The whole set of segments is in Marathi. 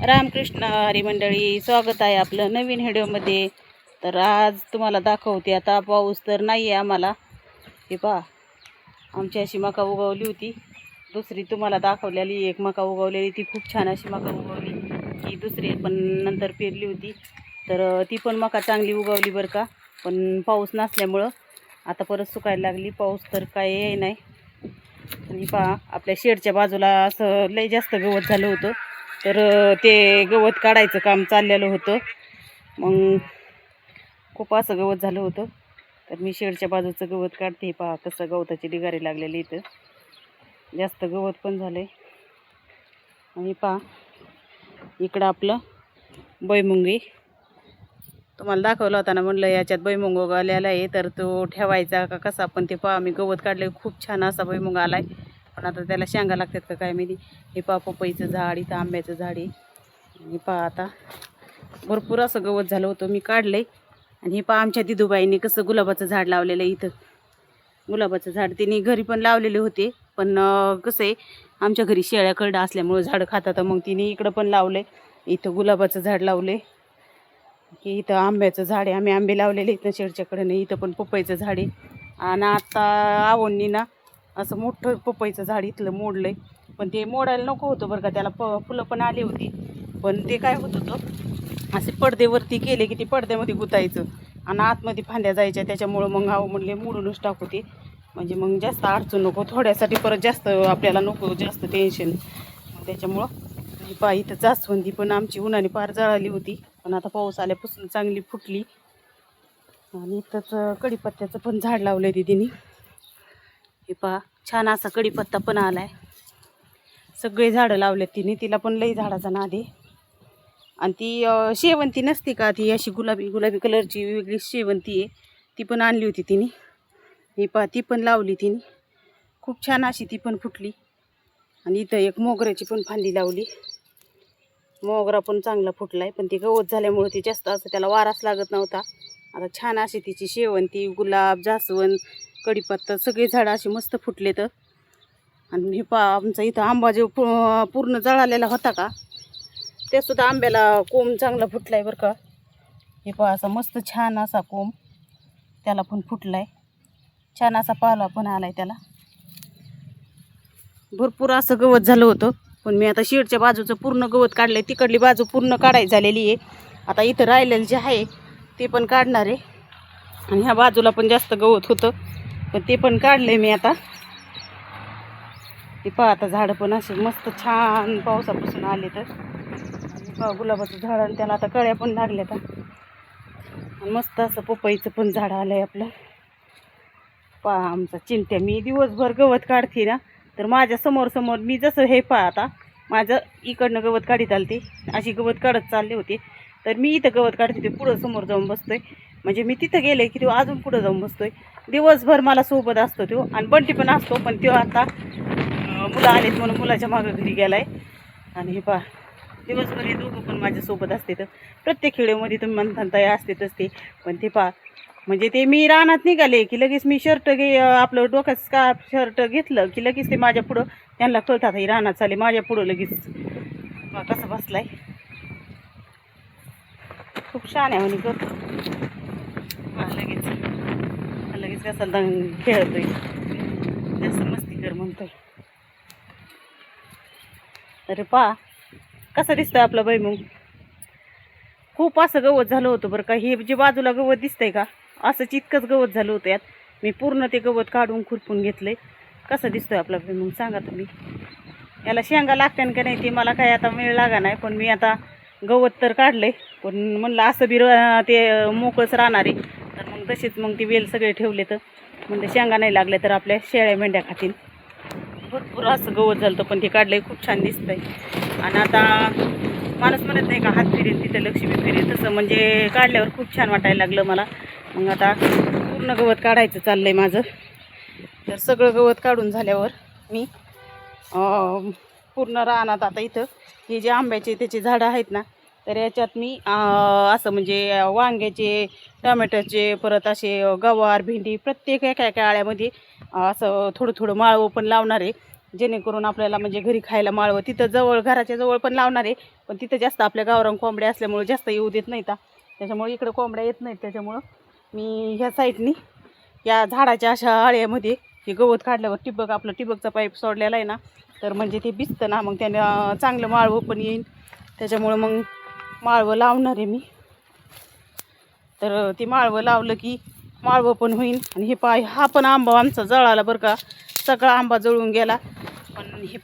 रामकृष्ण हरी मंडळी, स्वागत आहे आपलं नवीन व्हिडिओमध्ये. तर आज तुम्हाला दाखवते. आता पाऊस तर नाही आहे आम्हाला. हे पहा, आमची अशी मका उगवली होती. दुसरी तुम्हाला दाखवलेली एक मका उगवलेली, ती खूप छान अशी मका उगवली. ही दुसरी पण नंतर पेरली होती, तर ती पण मका चांगली उगवली बरं का. पण पाऊस नसल्यामुळं आता परत सुकायला लागली. पाऊस तर काय आहे नाही. आणि पहा, आपल्या शेडच्या बाजूला असं लय जास्त गवत झालं होतं, तर ते गवत काढायचं काम चाललेलं होतं. मग खूप असं गवत झालं होतं, तर मी शेडच्या बाजूचं गवत काढते. पहा कसं गवताची ढिगारी लागलेली, इथं जास्त गवत पण झालंय. आणि पहा इकडं आपलं भुईमुंगी तुम्हाला दाखवला होता ना, म्हणलं याच्यात भुईमुंग उगवलेला आहे, तर तो ठेवायचा का कसा. पण ते पहा, मी गवत काढले, खूप छान असा भुईमुंग आलाय. पण आता त्याला शेंगा लागतात का काय माहिती. हे पहा, पपईचं झाड, इथं आंब्याचं झाड आहे. आणि पहा आता भरपूर असं गवत झालं होतं, मी काढलंय. आणि हे पहा, आमच्या दिदूबाईंनी कसं गुलाबाचं झाड लावलेलं आहे. इथं गुलाबाचं झाड तिने घरी पण लावलेले होते, पण कसं आहे, आमच्या घरी शेळ्या करडा असल्यामुळे झाडं खातात. मग तिने इकडं पण लावलंय. इथं गुलाबाचं झाड लावले की इथं आंब्याचं झाड आहे, आम्ही आंबे लावलेले इथं शेडच्याकडे नाही. इथं पण पपईचं झाड आहे. आणि आता आवडणी ना असं मोठं पपईचं झाड इथलं मोडलंय. पण ते मोडायला नको होतं बरं का, त्याला फुलं पण आली होती. पण ते काय होत होतं, असे पडद्यावरती केले की ते पडद्यामध्ये गुतायचं आणि आतमध्ये फांद्या जायच्या. त्याच्यामुळं मग म्हणले मोडूनच टाकू ते, म्हणजे मग जास्त अडचण नको, थोड्यासाठी परत जास्त आपल्याला नको जास्त टेन्शन. त्याच्यामुळं पहा, इथं जास्वंदी पण आमची उन्हाने पार जळाली होती, पण आता पाऊस आल्यापासून चांगली फुटली. आणि इथंच कढीपत्त्याचं पण झाड लावलं आहे तिने. हे पहा, छान असा कढीपत्ता पण आलाय. सगळे झाडं लावलेत तिने, तिला पण लई झाडाचा नाद आहे. आणि ती शेवंती नसते का, ती अशी गुलाबी गुलाबी कलरची वेगळी शेवंती आहे, ती पण आणली होती तिने. हे पहा, ती पण लावली तिने, खूप छान अशी ती पण फुटली. आणि इथं एक मोगऱ्याची पण फांदी लावली, मोगरा पण चांगला फुटलाय. पण ती गवत झाल्यामुळे ती जास्त असं त्याला वाराच लागत नव्हता. आता छान अशी तिची शेवंती, गुलाब, जास्वंद, कढीपत्ता सगळे झाडं अशी मस्त फुटले. तर आणि हे पहा, आमचा इथं आंबा जो पूर्ण जळालेला होता का, ते सुद्धा आंब्याला कोंब चांगला फुटलाय बरं का. हे पहा, असा मस्त छान असा कोंब त्याला पण फुटलाय. छान असा पाला पण आलाय त्याला. भरपूर असं गवत झालं होतं, पण मी आता शेडच्या बाजूचं पूर्ण गवत काढलंय. तिकडली बाजू पूर्ण काढायची झालेली आहे. आता इथं राहिलेलं जे आहे ते पण काढणार आहे. आणि ह्या बाजूला पण जास्त गवत होतं, पण ते पण काढलंय मी आता. ते पहा, आता झाडं पण असे मस्त छान पावसापासून आले. तर पहा, गुलाबाचं झाड, आणि त्याला आता कळ्या पण लागल्यात. आणि मस्त असं पपईचं पण झाड आलंय आपलं. पहा आमचा चिंट्या, मी दिवसभर गवत काढते ना, तर माझ्या समोर समोर मी जसं हे पहा, आता माझं इकडनं गवत काढीत आलते, अशी गवत काढत चालले होते. तर मी इथं गवत काढते, ते पुढं समोर जाऊन बसतोय. म्हणजे मी तिथं गेले की तो अजून पुढं जाऊन बसतोय. दिवसभर मला सोबत असतो तो, आणि बंटी पण असतो. पण तो आता मुलं आलेत म्हणून मुलाच्या मागं घरी गेलाय. आणि हे पहा, दिवसभर हे दोघं पण माझ्यासोबत असते. तर प्रत्येक खेड्यामध्ये तुम्ही म्हणता तयार असतेच ते. पण ते पहा, म्हणजे ते मी रानात निघाले की लगेच मी शर्ट आपलं डोक्यात स्कार्फ शर्ट घेतलं की लगेच ते माझ्या पुढं, त्यांना कळतात ही रानात चाले, माझ्या पुढं लगेच कसं बसलाय. खूप छान आहे म्हणे करतो. लगेच लगेच कसा खेळतोय, जास्त मस्ती कर म्हणतोय. अरे पहा कसं दिसतंय आपलं भुईमुग. खूप असं गवत झालं होतं बरं का. हे जे बाजूला गवत दिसतंय का, असंच इतकंच गवत झालं होतं. यात मी पूर्ण ते गवत काढून खुरपून घेतलंय. कसं दिसतोय आपला भुईमुग सांगा तुम्ही. याला शेंगा लागते का नाही ते मला काय आता वेळ लागा नाही. पण मी आता गवत तर काढलंय, पण म्हणलं असं बी ते मोकळंच राहणार आहे. तर मग तसेच मग ती वेल सगळे ठेवले, तर म्हणजे शेंगा नाही लागल्या तर आपल्या शेळ्या मेंढ्या खातील. भरपूर असं गवत झालं होतं, पण ते काढलंय, खूप छान दिसतंय. आणि आता माणूस म्हणत नाही का, हात फिरेल तिथं लक्ष्मी फिरेल, तसं म्हणजे काढल्यावर खूप छान वाटायला लागलं मला. मग आता पूर्ण गवत काढायचं चाललंय माझं. तर सगळं गवत काढून झाल्यावर मी पूर्ण रानात आता इथं हे जे आंब्याचे त्याचे झाडं आहेत ना, तर याच्यात मी असं म्हणजे वांग्याचे, टोमॅटोचे, परत असे गवार, भेंडी, प्रत्येक एका एका आळ्यामध्ये असं थोडं थोडं माळवं पण लावणार आहे. जेणेकरून आपल्याला म्हणजे घरी खायला माळवं. तिथं जवळ घराच्या जवळ पण लावणार आहे, पण तिथं जास्त आपल्या गावरान कोंबड्या असल्यामुळे जास्त येऊ देत नाहीत. त्याच्यामुळे इकडं कोंबड्या येत नाहीत. त्याच्यामुळं मी ह्या साईडनी या झाडाच्या अशा आळ्यामध्ये हे गवत काढल्यावर ठिबकचा पाईप सोडलेला आहे ना, तर म्हणजे ते भिजतं ना, मग त्यानं चांगलं माळवं पण येईल. त्याच्यामुळं मग माळवं लावणार आहे मी. तर ती माळवं लावलं की माळवं पण होईल. आणि हे हा पण आंबा आमचा जळाला बरं का, सगळा आंबा जळून गेला. पण हे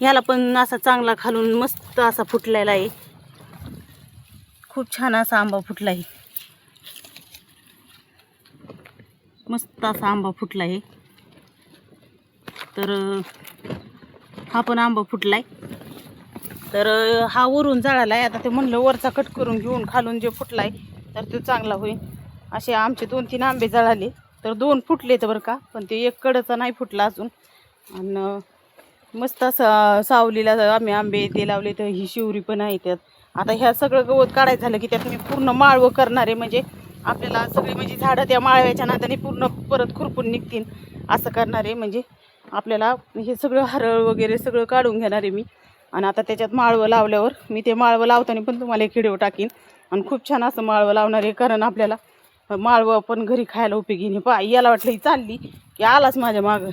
ह्याला पण असा चांगला खालून मस्त असा फुटलेला आहे. खूप छान असा आंबा फुटला आहे, मस्त असा आंबा फुटला आहे. तर हा पण आंबा फुटला आहे. तर हा वरून जळाला आहे. आता ते म्हणलं वरचा कट करून घेऊन खालून जे फुटला आहे तर तो चांगला होईल. असे आमचे 2-3 आंबे जळाले, तर 2 फुटले तर बरं का, पण ते एक कडचा नाही फुटला अजून. आणि मस्त असं सावलीला आम्ही आंबे ते लावले. तर ही शिवरी पण आहे त्यात. आता ह्या सगळं गवत काढायचं झालं की त्यात मी पूर्ण माळवं करणार आहे. म्हणजे आपल्याला सगळी म्हणजे झाडं त्या माळव्याच्या नात्याने पूर्ण परत खुरपून निघतील असं करणार आहे. म्हणजे आपल्याला हे सगळं हरळ वगैरे सगळं काढून घेणार आहे मी. आणि आता त्याच्यात माळवं लावल्यावर मी ते माळवं लावताना पण तुम्हाला एक व्हिडिओ टाकीन. आणि खूप छान असं माळवं लावणार आहे, कारण आपल्याला माळवं पण घरी खायला उपयोगी नाही. याला वाटलं ही चालली की आलाच माझ्या मागं,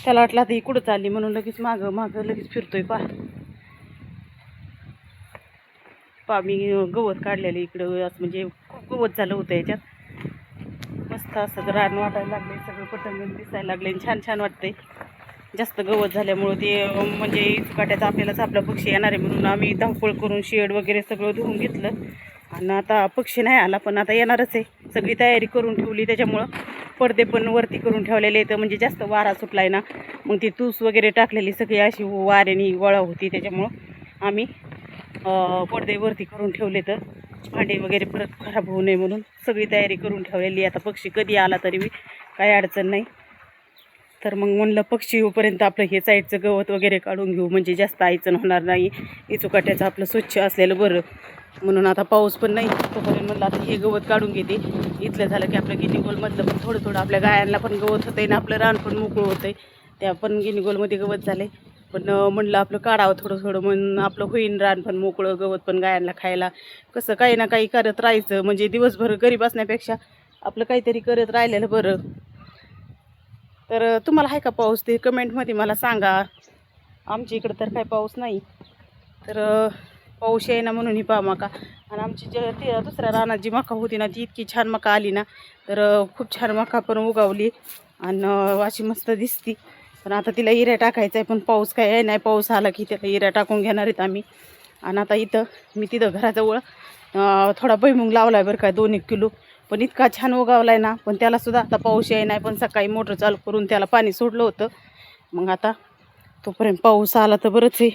त्याला वाटलं आता ही कुठं चालली म्हणून लगेच मागं लगेच फिरतोय. मी गवत काढलेलं इकडं असं म्हणजे खूप गवत झालं होतं याच्यात. मस्त असं रान वाटायला लागले, सगळं पटंगण दिसायला लागले, छान छान वाटतंय. जास्त गवत झाल्यामुळं ते म्हणजे चुकाट्याचा आपल्यालाच आपला पक्षी येणार आहे म्हणून आम्ही धावपळ करून शेड वगैरे सगळं धुवून घेतलं. आणि आता पक्षी नाही आला, पण आता येणारच आहे. सगळी तयारी करून ठेवली, त्याच्यामुळं पडदे पण वरती करून ठेवलेले आहेत. म्हणजे जास्त वारा सुटलाय ना, मग ती तूस वगैरे टाकलेली सगळी अशी वाऱ्याने गोळा होती. त्याच्यामुळं आम्ही पडदे वरती करून ठेवले, तर भांडे वगैरे परत खराब होऊ नये म्हणून सगळी तयारी करून ठेवलेली. आता पक्षी कधी आला तरी काही अडचण नाही. तर मग म्हणलं पक्षी येऊपर्यंत आपलं हे साईडचं गवत वगैरे काढून घेऊ, म्हणजे जास्त अडचण होणार नाही. इचुकाट्याचं आपलं स्वच्छ असलेलं बरं. म्हणून आता पाऊस पण नाही तोपर्यंत म्हणलं आता हे गवत काढून घेते. इथलं झालं की आपलं गिनीगोलमधलं पण थोडं थोडं आपल्या गायांना पण गवत होतं आहे ना, आपलं रान पण मोकळं होतं आहे. त्या पण गिनीगोलमध्ये गवत झाले, पण म्हणलं आपलं काढावं थोडं थोडं, म्हणून आपलं होईन रान पण मोकळं, गवत पण गायांना खायला. कसं काही ना काही करत राहायचं, म्हणजे दिवसभर घरी बसण्यापेक्षा आपलं काहीतरी करत राहिलेलं बरं. तर तुम्हाला आहे का पाऊस ते कमेंटमध्ये मला सांगा. आमच्या इकडं तर काय पाऊस नाही. तर पाऊस आहे ना म्हणून ही मका. आणि आमची ती दुसऱ्या रानात जी मका होती ना, ती इतकी छान मका आली ना, तर खूप छान मका पण उगावली आणि अशी मस्त दिसती. पण आता तिला इऱ्या टाकायचं आहे, पण पाऊस काय आहे नाही. पाऊस आला की त्याला इऱ्या टाकून घेणार आहेत आम्ही. आणि आता मी तिथं घराजवळ थोडा भुईमुग लावला आहे बरं का, 2-1 किलो. पण इतका छान उगावला आहे ना, पण त्यालासुद्धा आता पाऊस आहे नाही. पण सकाळी मोटर चालू करून त्याला पाणी सोडलं होतं. मग आता तोपर्यंत पाऊस आला तर बरंच आहे.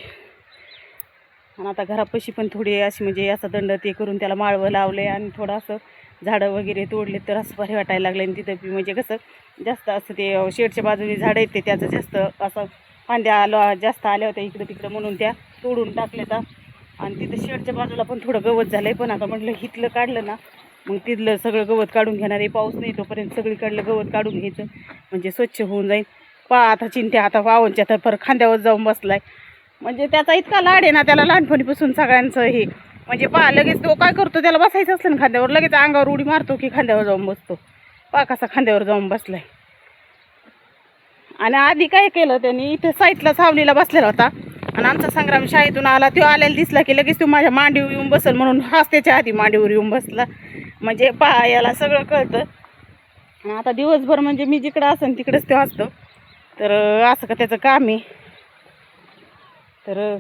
आणि आता घरापाशी पण थोडी अशी म्हणजे असं दंड ते करून त्याला माळवं लावलं आहे. आणि थोडं असं झाडं वगैरे तोडले तर असं भारी वाटायला लागलं. आणि तिथं म्हणजे कसं जास्त असं ते शेडच्या बाजूने झाडं येते, त्याचं जास्त असं फांद्या जास्त आल्या होत्या इकडं तिकडं, म्हणून त्या तोडून टाकल्या. आणि तिथं शेडच्या बाजूला पण थोडं गवत झालं आहे. पण आता म्हटलं हिथलं काढलं ना, मग तिथलं सगळं गवत काढून घेणार आहे. पाऊस नाही तोपर्यंत सगळीकडलं गवत काढून घ्यायचं, म्हणजे स्वच्छ होऊन जाईल. आता चिंट्या आता वावनच्या तर पर खांद्यावर जाऊन बसलाय. म्हणजे त्याचा इतका लाड आहे ना, त्याला लहानपणीपासून सगळ्यांचं हे म्हणजे लगेच तो काय करतो, त्याला बसायचं असलं ना खांद्यावर, लगेच अंगावर उडी मारतो की खांद्यावर जाऊन बसतो. कसा खांद्यावर जाऊन बसलाय. आणि आधी काय केलं त्यांनी, इथं साईडला सावलीला बसलेला होता. आणि आमचा संग्राम शाळेतून आला, तो आलेला दिसला की लगेच तो माझ्या मांडीवर येऊन बसल म्हणून त्याच्या आधी मांडीवर येऊन बसला. म्हणजे याला सगळं कळतं. आणि आता दिवसभर म्हणजे मी जिकडं असेल तिकडंच तो असतो. तर असं का त्याचं काम आहे. तर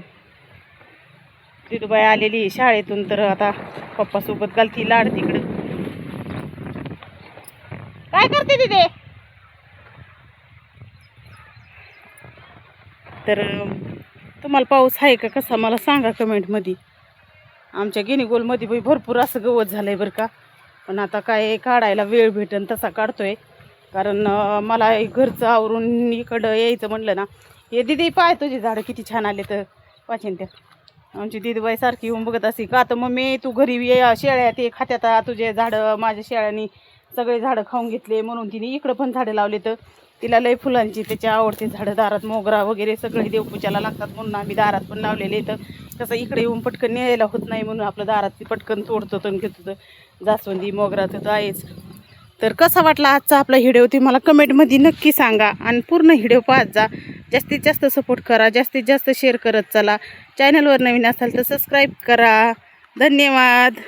दिदूबाई आलेली शाळेतून, तर आता पप्पासोबत घालती लाड तिकडं. काय करते तिथे? तर तुम्हाला पाऊस आहे का कसा मला सांगा कमेंटमध्ये. आमच्या गिनीगोलमध्ये भरपूर असं गवत झालं आहे बरं का. पण आता काय काढायला वेळ भेटेन तसा काढतोय, कारण मला घरचं आवरून इकडं यायचं म्हणलं ना. हे दिदी पाय तुझी झाडं किती छान आले. तर वाचेन त्या आमची दिदीबाई सारखी येऊन बघत असे का, तर मम्मी तू घरी शेळ्या ते खात्यात तुझे झाडं, माझ्या शेळ्यांनी सगळे झाडं खाऊन घेतले म्हणून तिने इकडं पण झाडं लावले. तर तिला लय फुलांची त्याची आवडते झाडं. दारात मोगरा वगैरे सगळे देवपूजाला लागतात म्हणून आम्ही दारात पण लावलेले. तर कसं इकडे येऊन पटकन न्यायला होत नाही म्हणून आपलं दारात ती पटकन तोडतो आणि घेतो. जास्वंदी मोगरा तर आहेच. तर कसा वाटला आजचा आपला व्हिडिओ ते मला कमेंटमध्ये नक्की सांगा आणि पूर्ण व्हिडिओ पाहत जा. जास्तीत जास्त सपोर्ट करा, जास्तीत जास्त शेअर करत चला. चॅनलवर नवीन असाल तर सबस्क्राईब करा. धन्यवाद.